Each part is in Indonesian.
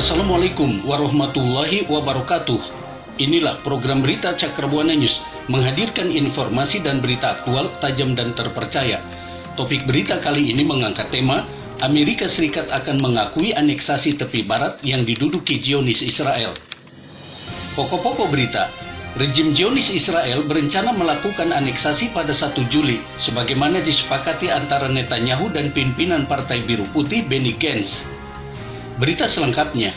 Assalamualaikum warahmatullahi wabarakatuh. Inilah program berita Cakrabuana News, menghadirkan informasi dan berita aktual, tajam dan terpercaya. Topik berita kali ini mengangkat tema Amerika Serikat akan mengakui aneksasi tepi barat yang diduduki Zionis Israel. Pokok-pokok berita, rejim Zionis Israel berencana melakukan aneksasi pada 1 Juli, sebagaimana disepakati antara Netanyahu dan pimpinan Partai Biru Putih Benny Gantz. Berita selengkapnya,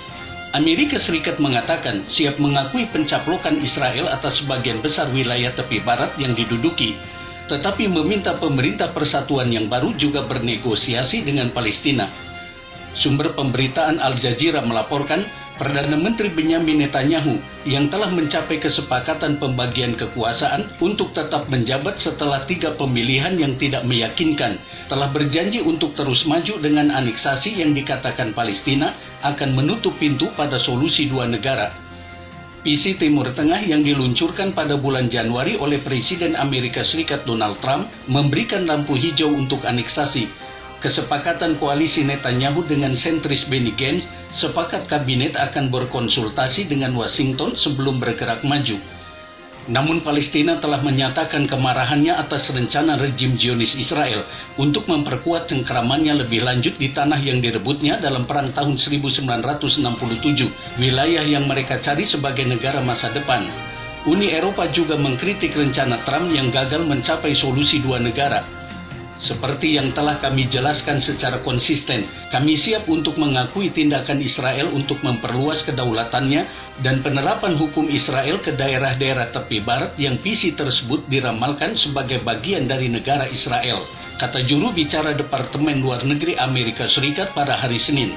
Amerika Serikat mengatakan siap mengakui pencaplokan Israel atas sebagian besar wilayah tepi barat yang diduduki, tetapi meminta pemerintah persatuan yang baru juga bernegosiasi dengan Palestina. Sumber pemberitaan Al Jazeera melaporkan, Perdana Menteri Benyamin Netanyahu yang telah mencapai kesepakatan pembagian kekuasaan untuk tetap menjabat setelah 3 pemilihan yang tidak meyakinkan, telah berjanji untuk terus maju dengan aneksasi yang dikatakan Palestina akan menutup pintu pada solusi 2 negara. Visi Timur Tengah yang diluncurkan pada bulan Januari oleh Presiden Amerika Serikat Donald Trump memberikan lampu hijau untuk aneksasi. Kesepakatan koalisi Netanyahu dengan sentris Benny Gantz sepakat kabinet akan berkonsultasi dengan Washington sebelum bergerak maju. Namun Palestina telah menyatakan kemarahannya atas rencana rejim Zionis Israel untuk memperkuat cengkeramannya lebih lanjut di tanah yang direbutnya dalam perang tahun 1967, wilayah yang mereka cari sebagai negara masa depan. Uni Eropa juga mengkritik rencana Trump yang gagal mencapai solusi 2 negara. Seperti yang telah kami jelaskan secara konsisten, kami siap untuk mengakui tindakan Israel untuk memperluas kedaulatannya dan penerapan hukum Israel ke daerah-daerah tepi barat yang visi tersebut diramalkan sebagai bagian dari negara Israel, kata juru bicara Departemen Luar Negeri Amerika Serikat pada hari Senin.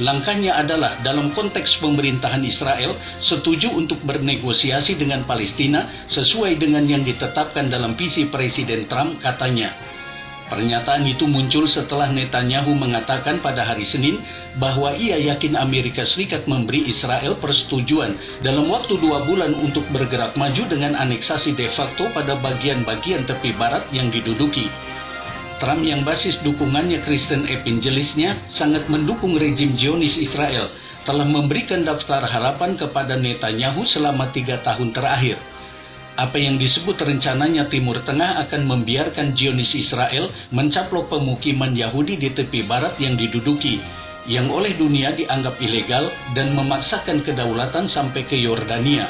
Langkahnya adalah dalam konteks pemerintahan Israel setuju untuk bernegosiasi dengan Palestina sesuai dengan yang ditetapkan dalam visi Presiden Trump, katanya. Pernyataan itu muncul setelah Netanyahu mengatakan pada hari Senin bahwa ia yakin Amerika Serikat memberi Israel persetujuan dalam waktu 2 bulan untuk bergerak maju dengan aneksasi de facto pada bagian-bagian tepi barat yang diduduki. Trump yang basis dukungannya Kristen evangelisnya sangat mendukung rejim Zionis Israel, telah memberikan daftar harapan kepada Netanyahu selama 3 tahun terakhir. Apa yang disebut rencananya Timur Tengah akan membiarkan Zionis Israel mencaplok pemukiman Yahudi di tepi barat yang diduduki, yang oleh dunia dianggap ilegal dan memaksakan kedaulatan sampai ke Yordania.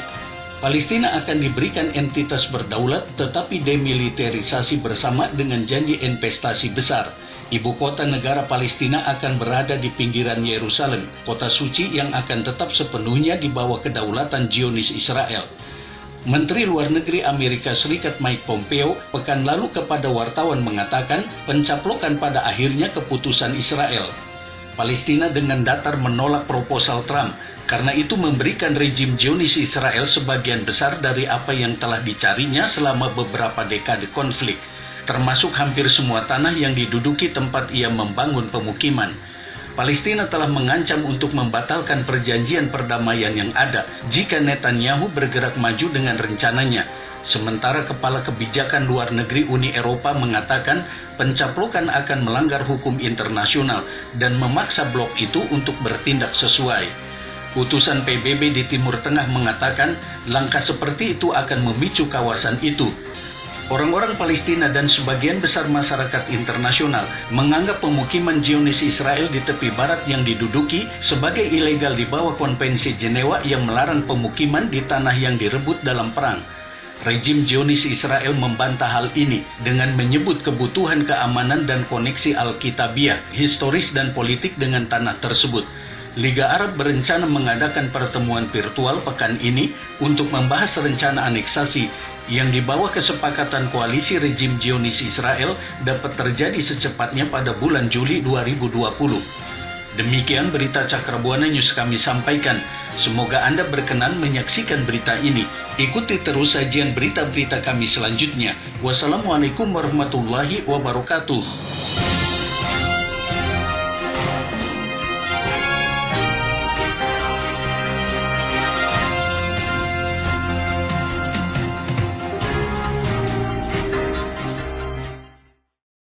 Palestina akan diberikan entitas berdaulat tetapi demilitarisasi bersama dengan janji investasi besar. Ibu kota negara Palestina akan berada di pinggiran Yerusalem, kota suci yang akan tetap sepenuhnya di bawah kedaulatan Zionis Israel. Menteri Luar Negeri Amerika Serikat Mike Pompeo pekan lalu kepada wartawan mengatakan pencaplokan pada akhirnya keputusan Israel. Palestina dengan datar menolak proposal Trump, karena itu memberikan rejim Zionis Israel sebagian besar dari apa yang telah dicarinya selama beberapa dekade konflik, termasuk hampir semua tanah yang diduduki tempat ia membangun pemukiman. Palestina telah mengancam untuk membatalkan perjanjian perdamaian yang ada jika Netanyahu bergerak maju dengan rencananya. Sementara Kepala Kebijakan Luar Negeri Uni Eropa mengatakan pencaplokan akan melanggar hukum internasional dan memaksa blok itu untuk bertindak sesuai. Utusan PBB di Timur Tengah mengatakan langkah seperti itu akan memicu kawasan itu. Orang-orang Palestina dan sebagian besar masyarakat internasional menganggap pemukiman Zionis Israel di tepi barat yang diduduki sebagai ilegal di bawah Konvensi Jenewa yang melarang pemukiman di tanah yang direbut dalam perang. Rejim Zionis Israel membantah hal ini dengan menyebut kebutuhan keamanan dan koneksi Alkitabiah, historis dan politik dengan tanah tersebut. Liga Arab berencana mengadakan pertemuan virtual pekan ini untuk membahas rencana aneksasi yang di bawah kesepakatan koalisi rejim Zionis Israel dapat terjadi secepatnya pada bulan Juli 2020. Demikian berita Cakrabuana News kami sampaikan. Semoga Anda berkenan menyaksikan berita ini. Ikuti terus sajian berita-berita kami selanjutnya. Wassalamualaikum warahmatullahi wabarakatuh.